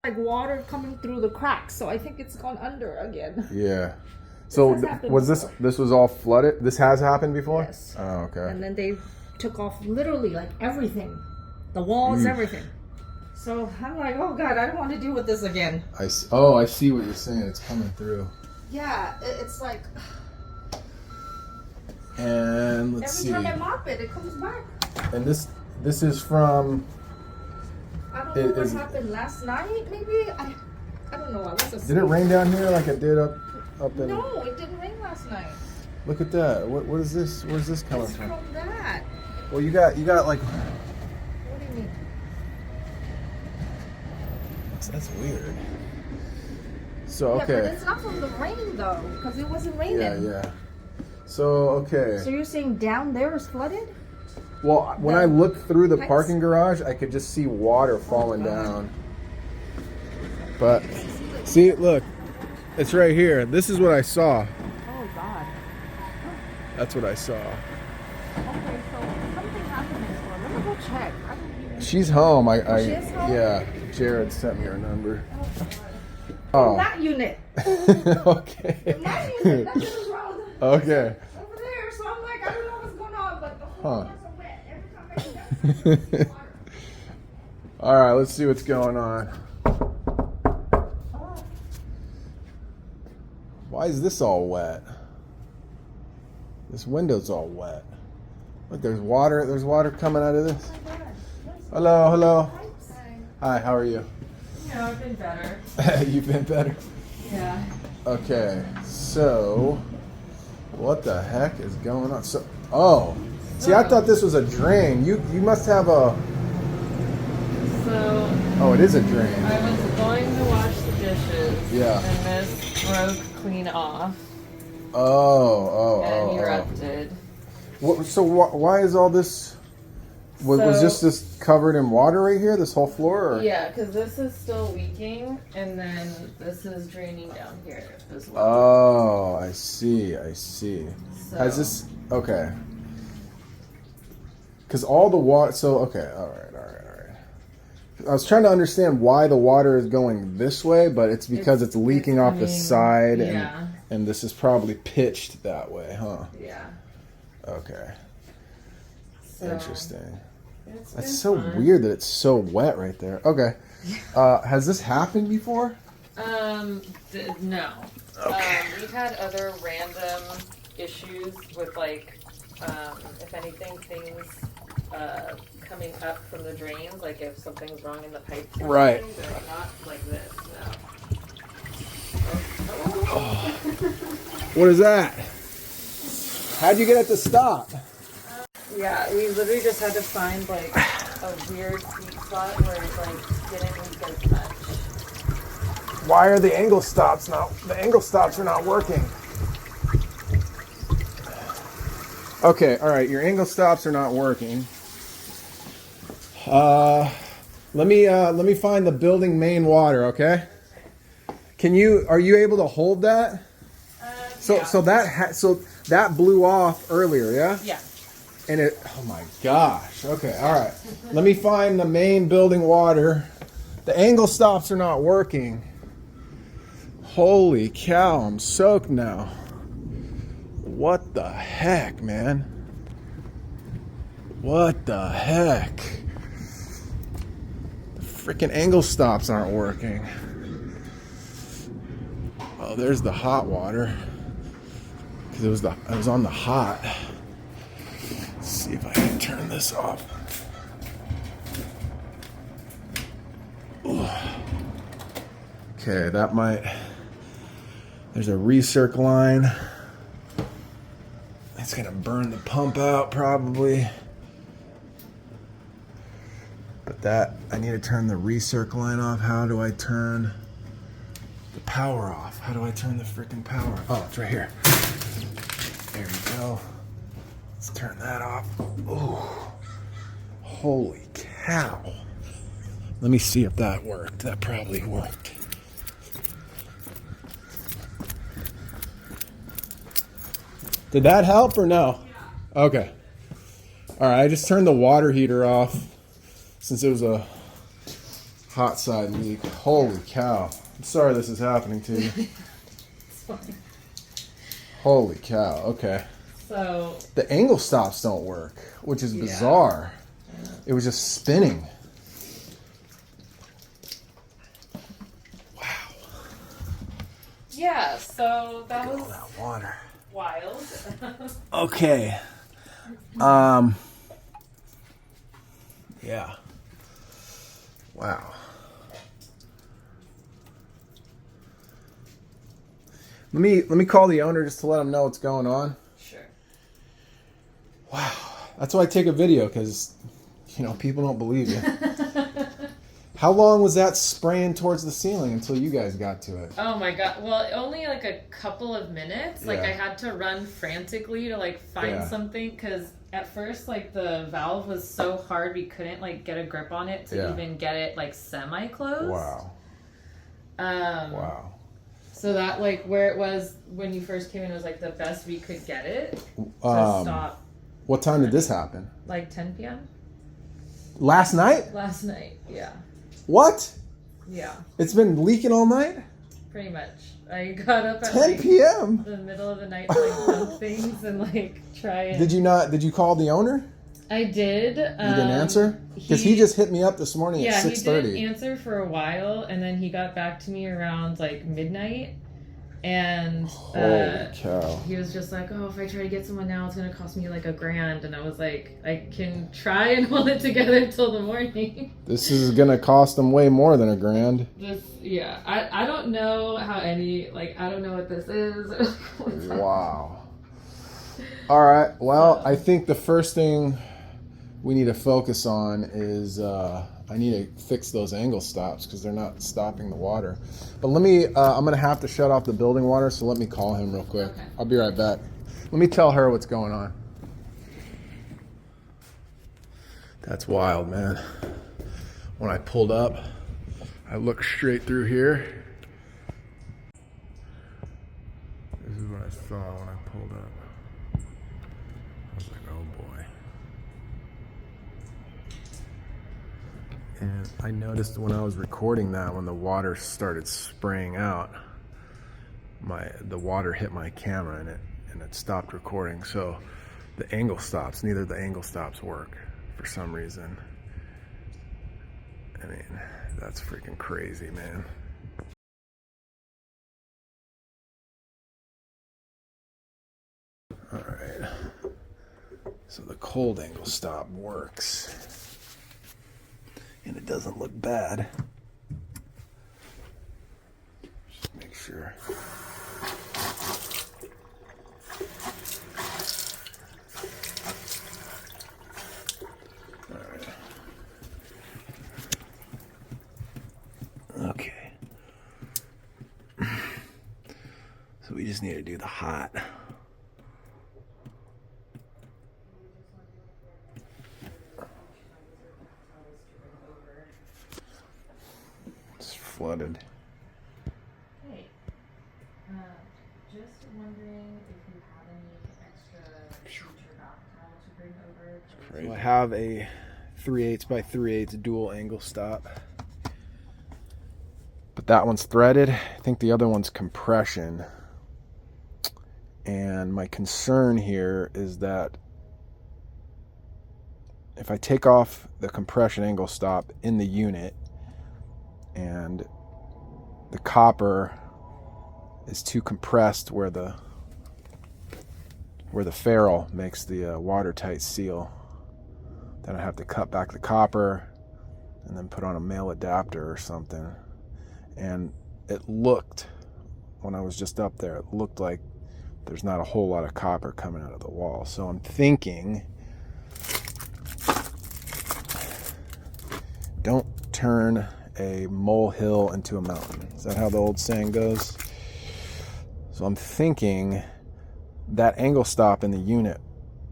like water coming through the cracks, so I think it's gone under again. Yeah. So was this was all flooded? This has happened before? Yes. Oh, okay. And then they took off literally like everything, the walls, everything. So I'm like, oh God, I don't want to deal with this again. I see what you're saying. It's coming through. Yeah, it's like. And let's see. Every time I mop it, it comes back. And this is from. I don't know what happened last night. Maybe I don't know. I was asleep. Did it rain down here like it did up in? No, it didn't rain last night. Look at that. What is this? Where's this coming It's from? from that. Well, you got like. What do you mean? That's weird. So okay. Yeah, but it's not from the rain though, because it wasn't raining. Yeah. So okay. So you're saying down there is flooded? Well, when I looked through the parking garage, I could just see water falling down. But see, look, it's right here. This is what I saw. Oh God. That's what I saw. Okay, so something happened next door. Let me go check. I don't even... She's home. She is home? Yeah. Jared sent me her number. Oh. That unit. Okay. In my unit. That's what's wrong. Okay. Over there. So I'm like, I don't know what's going on, but the whole floors are wet. Every time I do that, water. All right, let's see what's going on. Why is this all wet? This window's all wet. Look, there's water. There's water coming out of this. Hello. Hi, how are you? Yeah, I've been better. You've been better? Yeah. Okay, so what the heck is going on? See, I thought this was a drain. You must have a. So. Oh, it is a drain. I was going to wash the dishes. Yeah. And this broke clean off. And erupted. So why is all this? Was this covered in water right here? This whole floor? Or? Yeah, because this is still leaking, and then this is draining down here as well. Oh, I see. So. Has this? Okay. Because all the water. So okay, all right. I was trying to understand why the water is going this way, but it's because it's leaking off the side, and this is probably pitched that way, huh? Yeah. Okay. So, interesting. That's so weird that it's so wet right there. Okay. Has this happened before? No. Okay. We've had other random issues with, like, if anything, things coming up from the drains, like if something's wrong in the pipes. Right. They're not like this, no. What is that? How'd you get it to stop? Yeah, we literally just had to find like a weird sweet spot where it like didn't leak as much. Why are the angle stops not? The angle stops are not working. Okay, all right. Your angle stops are not working. Let me find the building main water. Okay. Are you able to hold that? So that blew off earlier. Yeah. Yeah. And oh my gosh. Okay, all right. Let me find the main building water. The angle stops are not working. Holy cow, I'm soaked now. What the heck, man? What the heck? The freaking angle stops aren't working. Oh, there's the hot water. Because it was on the hot. Let's see if I can turn this off. Ooh. Okay, that might. There's a recirc line. It's gonna burn the pump out probably. But I need to turn the recirc line off. How do I turn the power off? How do I turn the freaking power? Oh, it's right here. There we go. Let's turn that off. Oh, holy cow. Let me see if that worked. That probably worked. Did that help or no? Yeah. Okay. All right, I just turned the water heater off since it was Hot side leak. Holy cow. I'm sorry this is happening to you. It's fine. Holy cow. Okay. So The angle stops don't work, which is bizarre. Yeah. It was just spinning. Wow. Yeah, so that All was that water. wild. Okay. Yeah. Wow. Let me call the owner just to let him know what's going on. Sure. Wow. That's why I take a video, because, people don't believe you. How long was that spraying towards the ceiling until you guys got to it? Oh my god. Well, only like a couple of minutes. Like Yeah. I had to run frantically to like find something, because at first like the valve was so hard we couldn't like get a grip on it to even get it like semi-closed. Wow. Wow. So that like where it was when you first came in was like the best we could get it to stop. What time did this happen? Like 10 p.m. Last night? last night. Yeah. What? Yeah. It's been leaking all night? Pretty much. I got up at 10 like p.m. the middle of the night to like dump things and like try it. Did you call the owner? I did. He didn't answer? Because he just hit me up this morning at 6:30. He didn't answer for a while, and then he got back to me around like midnight, and Holy cow. he was just like, "Oh, if I try to get someone now, it's gonna cost me like $1,000." And I was like, "I can try and hold it together till the morning." This is gonna cost him way more than $1,000. I don't know how I don't know what this is. Wow. All right. Well, I think the first thing we need to focus on is I need to fix those angle stops, because they're not stopping the water. But let me, I'm going to have to shut off the building water, so let me call him real quick. Okay. I'll be right back. Let me tell her what's going on. That's wild, man. When I pulled up, I looked straight through here. This is what I saw when I pulled up. I was like, oh boy. And I noticed when I was recording that, when the water started spraying out, the water hit my camera and it stopped recording. So the angle stops, neither of the angle stops work for some reason. I mean, that's freaking crazy, man. All right. So the cold angle stop works. And it doesn't look bad. Just make sure. All right. Okay. So we just need to do the hot. Flooded. Hey, just wondering if you have any extra future bath towel to bring over. So I have a 3/8 by 3/8 dual angle stop, but that one's threaded. I think the other one's compression. And my concern here is that if I take off the compression angle stop in the unit, and the copper is too compressed where the ferrule makes the watertight seal, then I have to cut back the copper and then put on a male adapter or something. And it looked, when I was just up there, it looked like there's not a whole lot of copper coming out of the wall. So I'm thinking, don't turn a molehill into a mountain. Is that how the old saying goes? So I'm thinking that angle stop in the unit,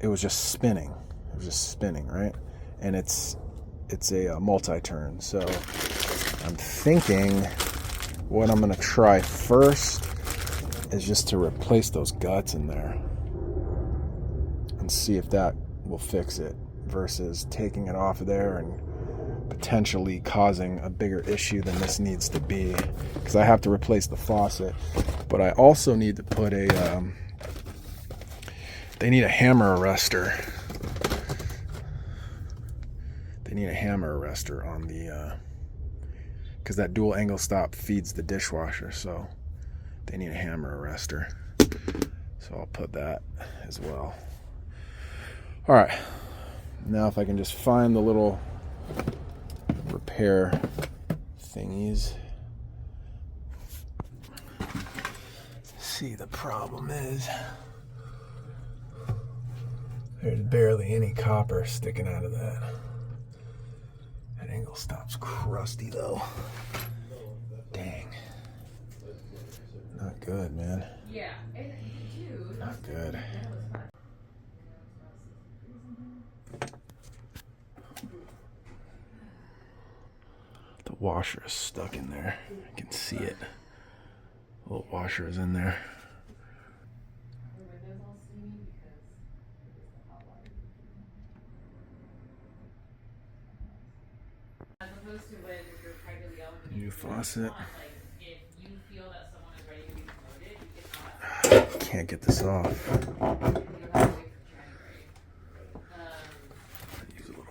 it was just spinning. It was just spinning, right? And it's a multi-turn. So I'm thinking what I'm gonna try first is just to replace those guts in there and see if that will fix it, versus taking it off of there and potentially causing a bigger issue than this needs to be, because I have to replace the faucet. But I also need to put a they need a hammer arrestor. They need a hammer arrestor on the because that dual angle stop feeds the dishwasher, so they need a hammer arrestor. So I'll put that as well. All right, now if I can just find the little repair thingies. See, the problem is there's barely any copper sticking out of that. That angle stop's crusty though. Dang. Not good, man. Yeah. Not good. The washer is stuck in there. I can see it. The little washer is in there. As opposed to when you're trying to yell for New faucet. like if you feel that someone is ready to be promoted, you cannot. Can't get this off. You don't have to wait for January. Use a little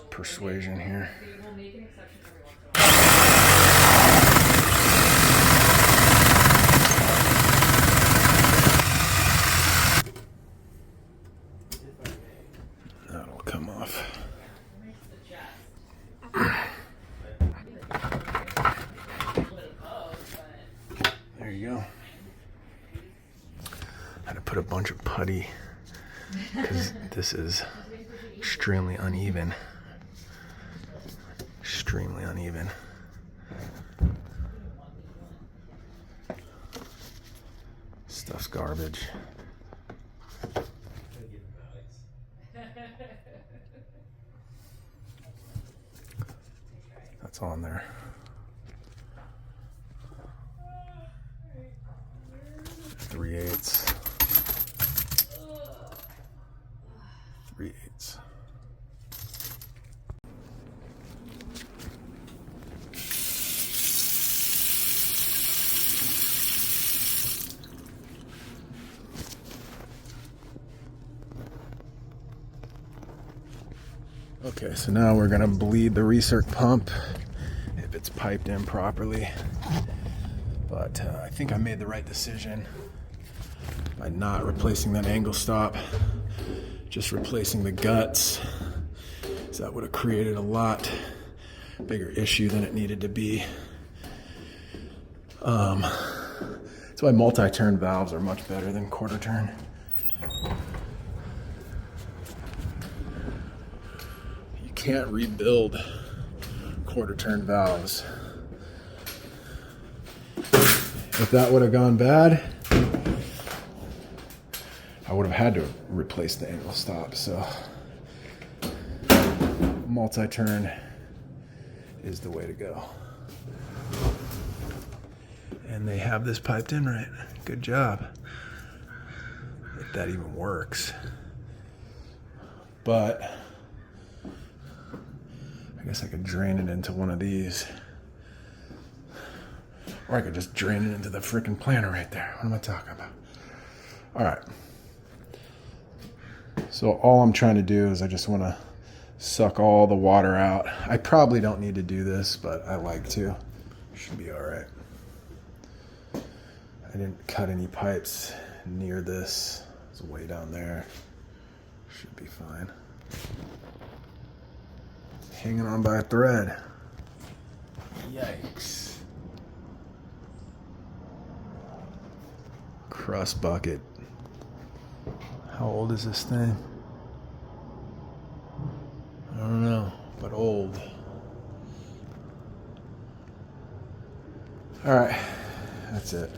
persuasion here. They will make an exception every once in a while. That'll come off. There you go. I had to put a bunch of putty because this is extremely uneven. Extremely uneven. Stuff's garbage. That's on there. Three-eighths. Three-eighths. Okay, so now we're gonna bleed the recirc pump if it's piped in properly. But I think I made the right decision by not replacing that angle stop, just replacing the guts. So that would have created a lot bigger issue than it needed to be. That's why multi-turn valves are much better than quarter turn. You can't rebuild quarter turn valves. If that would have gone bad, I would have had to replace the angle stop. So multi-turn is the way to go. And they have this piped in right. Good job. If that even works. But I guess I could drain it into one of these. Or I could just drain it into the freaking planter right there. What am I talking about? All right. So all I'm trying to do is I just want to suck all the water out. I probably don't need to do this, but I like to. Should be all right. I didn't cut any pipes near this. It's way down there. Should be fine. Hanging on by a thread. Yikes. Crust bucket. How old is this thing? I don't know, but old. All right, that's it.